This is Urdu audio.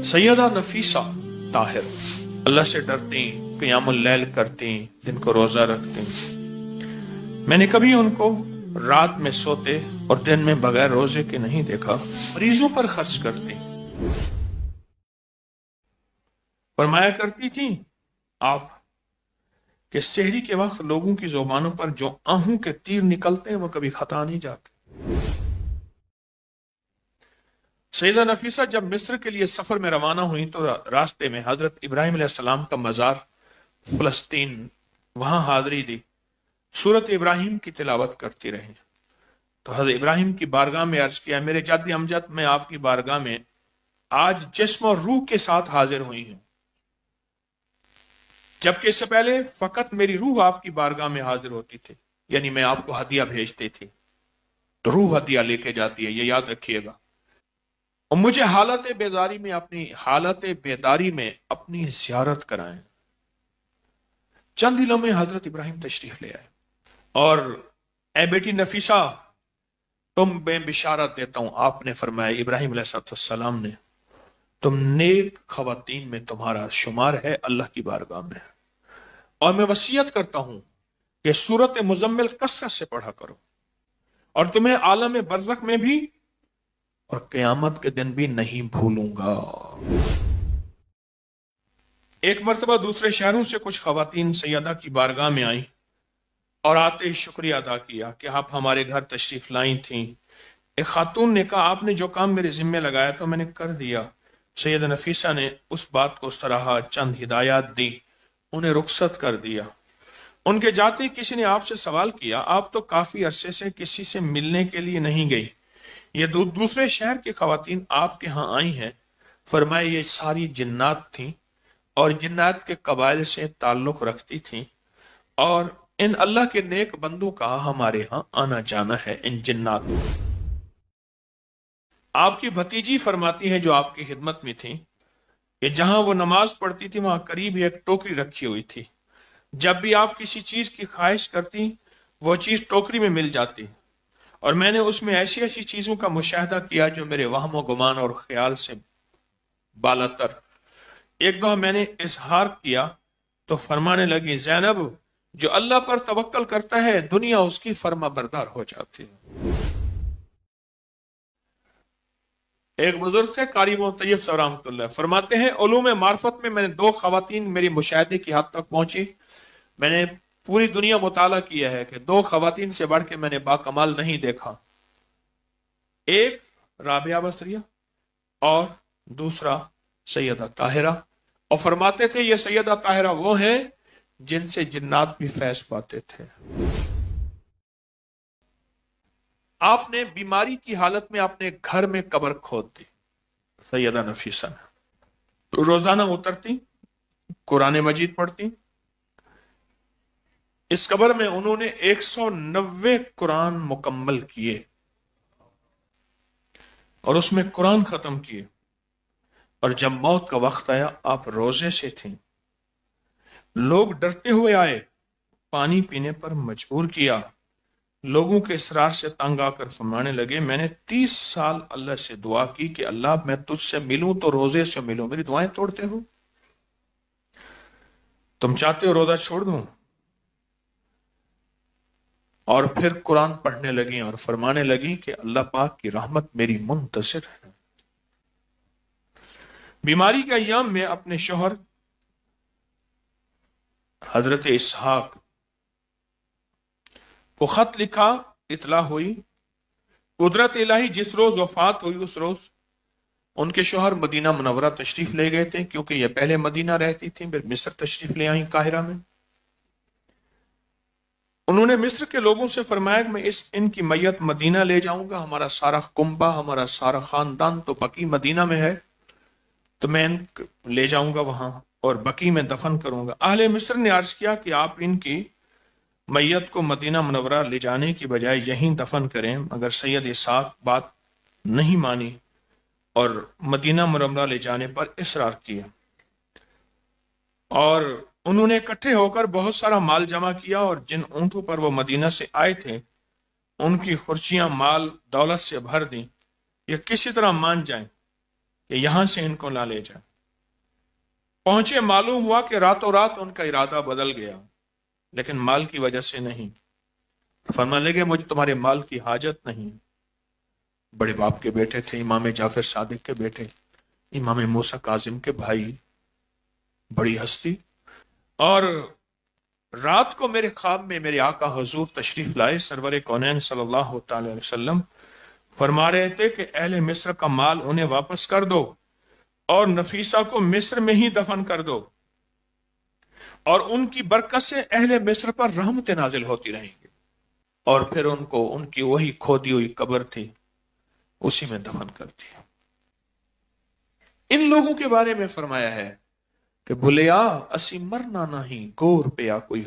سیدہ نفیسہ طاہر اللہ سے ڈرتی، قیام اللیل کرتی، دن کو روزہ رکھتی۔ میں نے کبھی ان کو رات میں سوتے اور دن میں بغیر روزے کے نہیں دیکھا۔ مریضوں پر خرچ کرتی، فرمایا کرتی تھیں آپ کہ سحری کے وقت لوگوں کی زبانوں پر جو آہوں کے تیر نکلتے ہیں وہ کبھی خطا نہیں جاتے۔ سیدہ نفیسہ جب مصر کے لیے سفر میں روانہ ہوئی تو راستے میں حضرت ابراہیم علیہ السلام کا مزار فلسطین، وہاں حاضری دی، سورت ابراہیم کی تلاوت کرتی رہی۔ تو حضرت ابراہیم کی بارگاہ میں عرض کیا، میرے جد امجد، میں آپ کی بارگاہ میں آج جسم اور روح کے ساتھ حاضر ہوئی ہوں، جبکہ اس سے پہلے فقط میری روح آپ کی بارگاہ میں حاضر ہوتی تھی، یعنی میں آپ کو ہدیہ بھیجتی تھی، تو روح ہدیہ لے کے جاتی ہے، یہ یاد رکھیے گا۔ اور مجھے حالت بیداری میں اپنی زیارت کرائیں۔ چند دنوں میں حضرت ابراہیم تشریف لے آئے اور اے بیٹی نفیسہ، تم میں بشارت دیتا ہوں، آپ نے فرمایا ابراہیم علیہ السلام نے، تم نیک خواتین میں تمہارا شمار ہے اللہ کی بارگاہ میں، اور میں وصیت کرتا ہوں کہ سورت مزمل کثرت سے پڑھا کرو، اور تمہیں عالم برزخ میں بھی اور قیامت کے دن بھی نہیں بھولوں گا۔ ایک مرتبہ دوسرے شہروں سے کچھ خواتین سیدہ کی بارگاہ میں آئیں اور آتے شکریہ ادا کیا کہ آپ ہمارے گھر تشریف لائی تھیں۔ ایک خاتون نے کہا، آپ نے جو کام میرے ذمہ لگایا تو میں نے کر دیا۔ سیدہ نفیسہ نے اس بات کو سراہا، چند ہدایات دی، انہیں رخصت کر دیا۔ ان کے جاتے کسی نے آپ سے سوال کیا، آپ تو کافی عرصے سے کسی سے ملنے کے لیے نہیں گئی، یہ دوسرے شہر کی خواتین آپ کے ہاں آئی ہیں۔ فرمایا یہ ساری جنات تھیں اور جنات کے قبائل سے تعلق رکھتی تھیں، اور ان اللہ کے نیک بندوں کا ہمارے ہاں آنا جانا ہے۔ ان جنات آپ کی بھتیجی فرماتی ہیں جو آپ کی خدمت میں تھیں کہ جہاں وہ نماز پڑھتی تھی وہاں قریب ہی ایک ٹوکری رکھی ہوئی تھی، جب بھی آپ کسی چیز کی خواہش کرتی وہ چیز ٹوکری میں مل جاتی، اور میں نے اس میں ایسی ایسی چیزوں کا مشاہدہ کیا جو میرے وہم و گمان اور خیال سے بالاتر۔ ایک دفعہ میں نے اظہار کیا تو فرمانے لگی، زینب، جو اللہ پر توکل کرتا ہے دنیا اس کی فرما بردار ہو جاتی ہے۔ ایک بزرگ تھے قاری طیب صاحب رحمۃ اللہ، فرماتے ہیں علوم معرفت میں نے دو خواتین میری مشاہدے کی حد تک پہنچی، میں نے پوری دنیا مطالعہ کیا ہے کہ دو خواتین سے بڑھ کے میں نے باکمال نہیں دیکھا، ایک رابعہ بصریہ اور دوسرا سیدہ طاہرہ، اور فرماتے تھے یہ سیدہ طاہرہ وہ ہیں جن سے جنات بھی فیض پاتے تھے۔ آپ نے بیماری کی حالت میں اپنے گھر میں قبر کھود دی، سیدہ نفیسہ نے روزانہ اترتی، قرآن مجید پڑھتی، اس قبر میں انہوں نے 190 قرآن مکمل کیے اور اس میں قرآن ختم کیے، اور جب موت کا وقت آیا آپ روزے سے تھیں، لوگ ڈرتے ہوئے آئے، پانی پینے پر مجبور کیا، لوگوں کے اصرار سے تنگ آ کر فرمانے لگے، میں نے 30 سال اللہ سے دعا کی کہ اللہ میں تجھ سے ملوں تو روزے سے ملوں، میری دعائیں توڑتے ہو، تم چاہتے ہو روزہ چھوڑ دوں؟ اور پھر قرآن پڑھنے لگی اور فرمانے لگی کہ اللہ پاک کی رحمت میری منتظر ہے۔ بیماری کے ایام میں اپنے شوہر حضرت اسحاق کو خط لکھا، اطلاع ہوئی، قدرت الہی جس روز وفات ہوئی اس روز ان کے شوہر مدینہ منورہ تشریف لے گئے تھے، کیونکہ یہ پہلے مدینہ رہتی تھی، پھر مصر تشریف لے آئیں قاہرہ میں۔ انہوں نے مصر کے لوگوں سے فرمایا کہ میں ان کی میت مدینہ لے جاؤں گا، ہمارا سارا کنبہ، ہمارا سارا خاندان تو بقی مدینہ میں ہے، تو میں ان لے جاؤں گا وہاں اور بقی میں دفن کروں گا۔ اہل مصر نے عرض کیا کہ آپ ان کی میت کو مدینہ منورہ لے جانے کی بجائے یہیں دفن کریں، مگر سید اسحاق بات نہیں مانی اور مدینہ منورہ لے جانے پر اصرار کیا، اور انہوں نے اکٹھے ہو کر بہت سارا مال جمع کیا، اور جن اونٹوں پر وہ مدینہ سے آئے تھے ان کی خرچیاں مال دولت سے بھر دیں۔ یا کسی طرح مان جائیں کہ یہاں سے ان کو لا لے جائیں۔ پہنچے، معلوم ہوا کہ راتوں رات ان کا ارادہ بدل گیا، لیکن مال کی وجہ سے نہیں۔ فرمانے لگے مجھے تمہارے مال کی حاجت نہیں۔ بڑے باپ کے بیٹے تھے، امام جعفر صادق کے بیٹے، امام موسیٰ کاظم کے بھائی، بڑی ہستی۔ اور رات کو میرے خواب میں میرے آقا حضور تشریف لائے، سرور کونین صلی اللہ تعالی علیہ وسلم فرما رہے تھے کہ اہل مصر کا مال انہیں واپس کر دو اور نفیسہ کو مصر میں ہی دفن کر دو، اور ان کی برکت سے اہل مصر پر رحمت نازل ہوتی رہیں گی، اور پھر ان کو ان کی وہی کھودی ہوئی قبر تھی اسی میں دفن کر دیا۔ ان لوگوں کے بارے میں فرمایا ہے کہ بلیا اسی مرنا نہیں، گور پیا کوئی